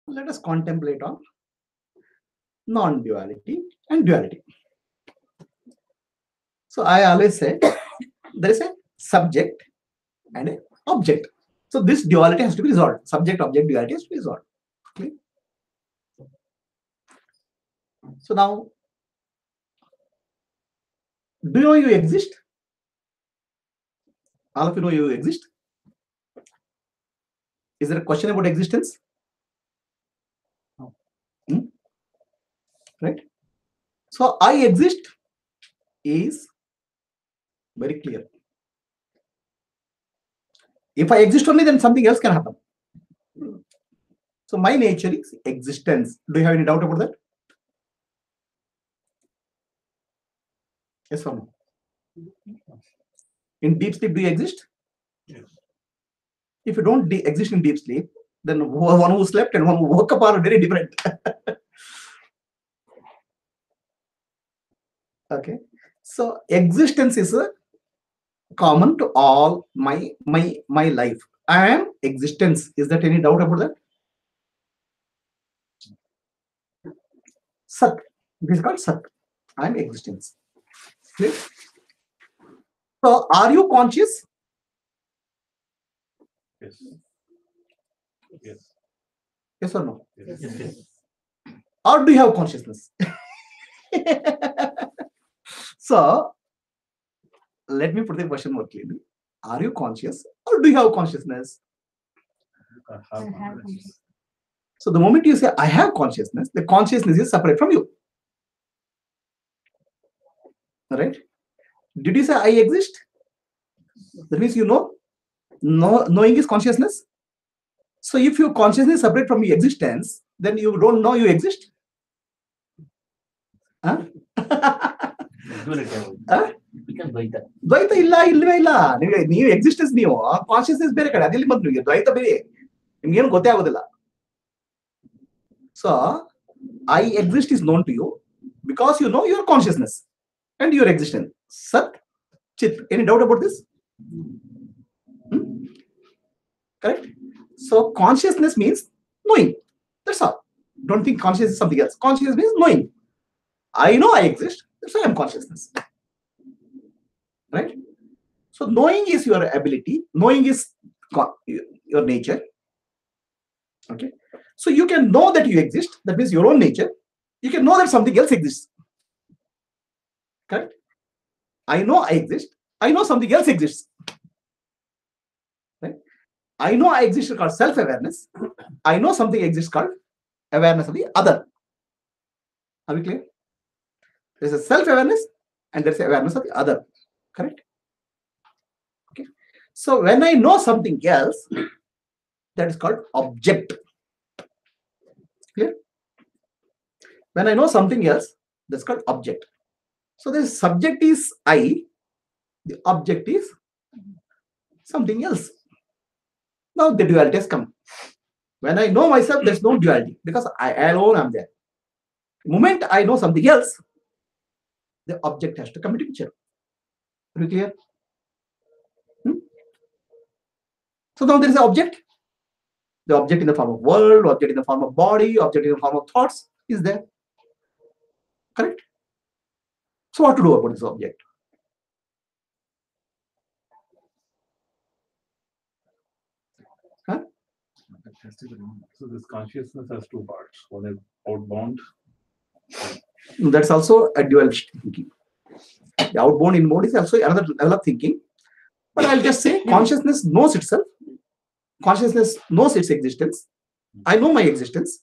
Let us contemplate on non-duality and duality. So I always say there is a subject and an object. So this duality has to be resolved. Subject-object duality has to be resolved. Okay. So now, do you know you exist? All of you know you exist. Is there a question about existence? Hmm? Right? So I exist is very clear. If I exist only, then something else can happen. So my nature is existence. Do you have any doubt about that? Yes or no? In deep sleep, do you exist? Yes. If you don't exist in deep sleep, then one who slept and one who woke up are very different. Okay. So existence is common to all my life. I am existence. Is there any doubt about that? Sat. It is called Sat. I am existence. Clear? So are you conscious? Yes. Yes. Yes or no? Yes. Yes. Or do you have consciousness? So let me put the question more clearly. Are you conscious or do you have consciousness? I have consciousness. So the moment you say I have consciousness, the consciousness is separate from you. Right? Did you say I exist? That means you know. Knowing is consciousness. So if your consciousness is separate from your existence, then you don't know you exist. Huh? Huh? ದ್ವೈತ ಇಲ್ಲ ಇಲ್ವೇ ಇಲ್ಲ. ನೀವು existence ನೀವು consciousness ಬೇರೆ ಕಡೆ ಅದೆಲ್ಲಿ ಬಂತು ನಿಮಗೆ ದ್ವೈತ ಬೇರೆ ನಿಮ್ಗೇನು ಗೊತ್ತೇ ಆಗೋದಿಲ್ಲ. So I exist is known to you because you know your consciousness and your existence. Sat, Chit. Any doubt about this? Correct? So consciousness means knowing. That's all. Don't think consciousness is something else. Consciousness means knowing. I know I exist. That's why I'm consciousness. Right? So knowing is your ability. Knowing is your nature. Okay. So you can know that you exist. That means your own nature. You can know that something else exists. Correct? I know I exist. I know something else exists. Right? I know I exist called self-awareness. I know something exists called awareness of the other. Are we clear? There's a self-awareness and there's awareness of the other. Correct? Okay. So when I know something else, that is called object. Clear? When I know something else, that's called object. So the subject is I, the object is something else. Now the duality has come. When I know myself, there's no duality because I alone am there. The moment I know something else, the object has to come into picture. Are you clear? So now there is an object. The object in the form of world, object in the form of body, object in the form of thoughts is there. Correct? So what to do about this object? Huh? So this consciousness has two parts. One is outbound. That's also a dual thinking. The outbound inbound is also another level of thinking. But I'll just say consciousness knows itself. Consciousness knows its existence. I know my existence.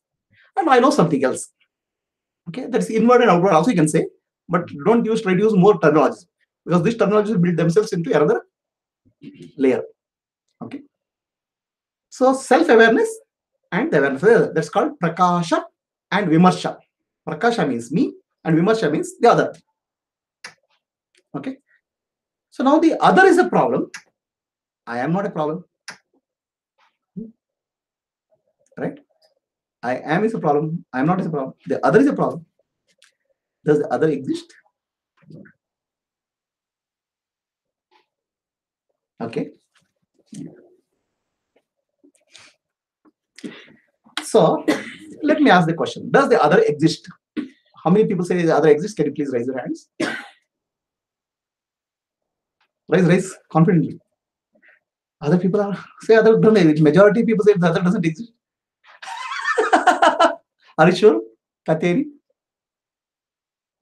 And I know something else. Okay, that's inward and outward also you can say. But don't try to use more terminology. Because these terminologies build themselves into another layer. Okay. So self-awareness and the awareness, that's called prakasha and vimarsha. Prakasha means me and vimarsha means the other. Okay. So now the other is a problem. I am not a problem. Right? I am is a problem. I am not is a problem. The other is a problem. Does the other exist? Okay. So let me ask the question. Does the other exist? How many people say the other exists? Can you please raise your hands? Raise confidently. Other people say other don't exist. Majority people say the other doesn't exist. Are you sure? Kateri?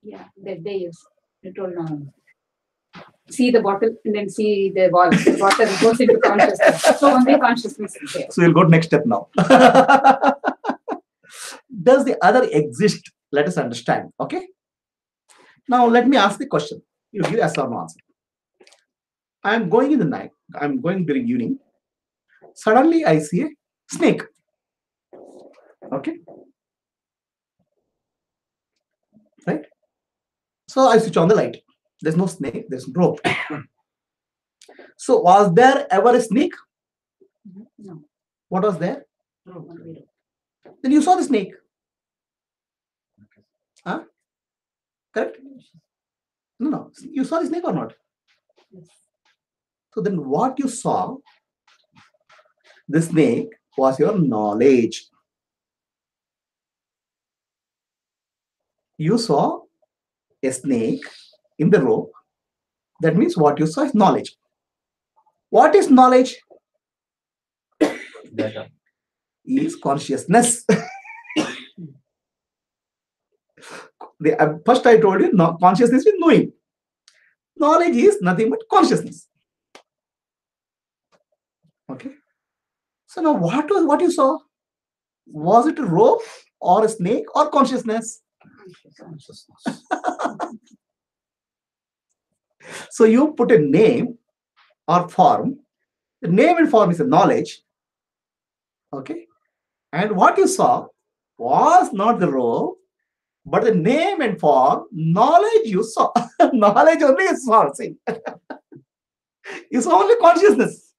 Yeah, that they use. I told no. See the bottle and then see the ball. The water goes into consciousness. So only consciousness is there. So you'll go to next step now. Does the other exist? Let us understand. Okay. Now let me ask the question. You give yes or no answer. I am going in the night. I am going during evening. Suddenly I see a snake. Okay. Right. So I switch on the light. There's no snake. There's no rope. So was there ever a snake? No. What was there? No. Then you saw the snake. Huh? Correct? No. You saw the snake or not? Yes. So then what you saw, the snake, was your knowledge. You saw a snake in the rope. That means what you saw is knowledge. What is knowledge? Data. Is consciousness. First I told you, consciousness is knowing. Knowledge is nothing but consciousness. Okay. So now what you saw? Was it a rope or a snake or consciousness? Consciousness. So you put a name or form. The name and form is a knowledge. Okay. And what you saw was not the rope, but the name and form, knowledge you saw. Knowledge only is saw. See. You saw only consciousness.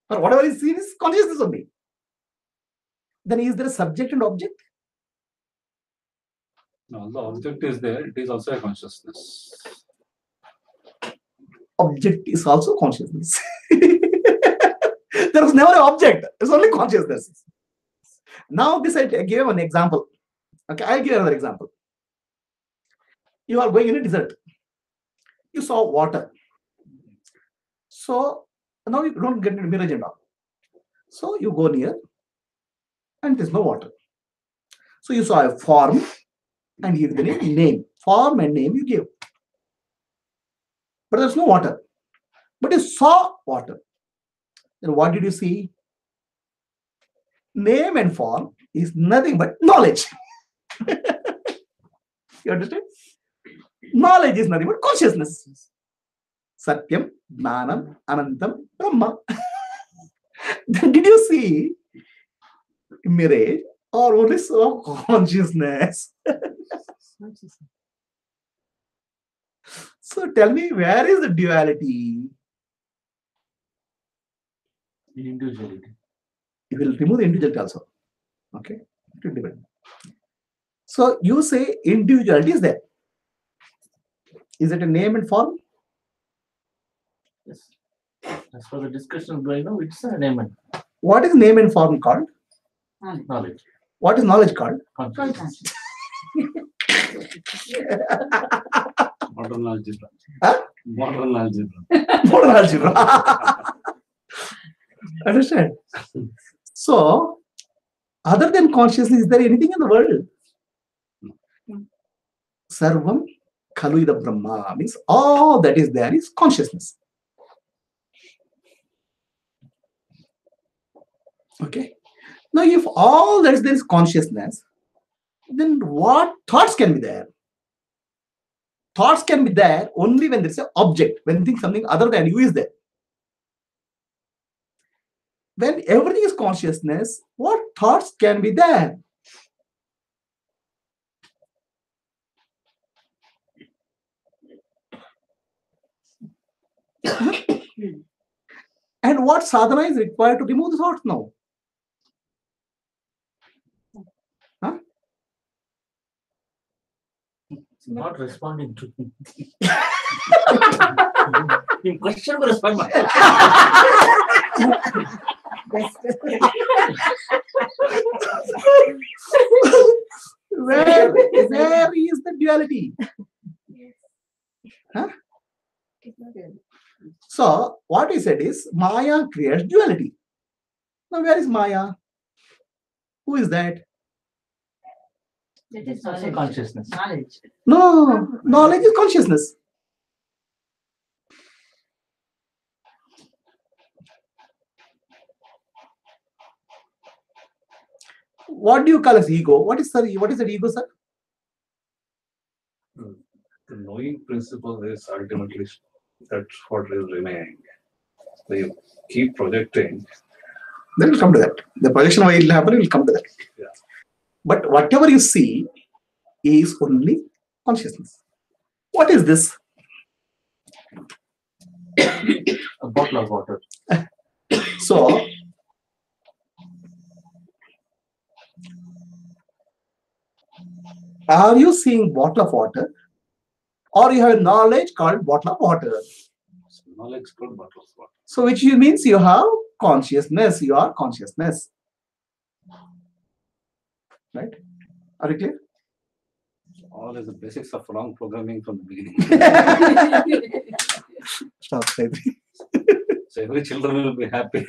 Or whatever is seen is consciousness only. Then is there a subject and object? No, the object is there. It is also a consciousness. Object is also consciousness. There was never an object. It's only consciousness. Now this I gave an example. Okay, I'll give another example. You are going in a desert. You saw water. So now you don't get mirage and all. So you go near and there's no water. So you saw a form and you give the name. Form and name you give. But there's no water. But you saw water. Then what did you see? Name and form is nothing but knowledge. You understand? Knowledge is nothing but consciousness. Satyam, Jnanam, Anantam, Brahma. Then did you see mirage or only saw consciousness? So tell me, where is the duality? Individuality. You will remove the individuality also. Okay? It will depend. So you say individuality is there. Is it a name and form? Yes. As for the discussion going on, it's a name and What is name and form called? knowledge. What is knowledge called? Consciousness. Modern algebra. Huh? Modern algebra. Modern algebra. Understand? So, other than consciousness, is there anything in the world? Sarvam Khalu Ida Brahma means all that is there is consciousness. Okay. Now, if all that is there is consciousness, then what thoughts can be there? Thoughts can be there only when there is an object, when something other than you is there. When everything is consciousness, what thoughts can be there? And what sadhana is required to remove the thoughts now? Huh? It's not responding to me. In question, will respond. Where is the duality? Huh? So what we said is Maya creates duality. Now where is Maya? Who is that? That is Also knowledge. consciousness. Knowledge. No, knowledge is consciousness. What do you call as ego? What is that ego, sir? The knowing principle is ultimately that's what is remaining. So you keep projecting. Then we'll come to that. The projection why it will happen, we'll come to that. Yeah. But whatever you see is only consciousness. What is this? A bottle of water. So are you seeing bottle of water, or you have a knowledge called bottle of water? So knowledge called bottle of water. So which means you have consciousness. You are consciousness. Right? Are you clear? All is the basics of wrong programming from the beginning. Stop. So every children will be happy.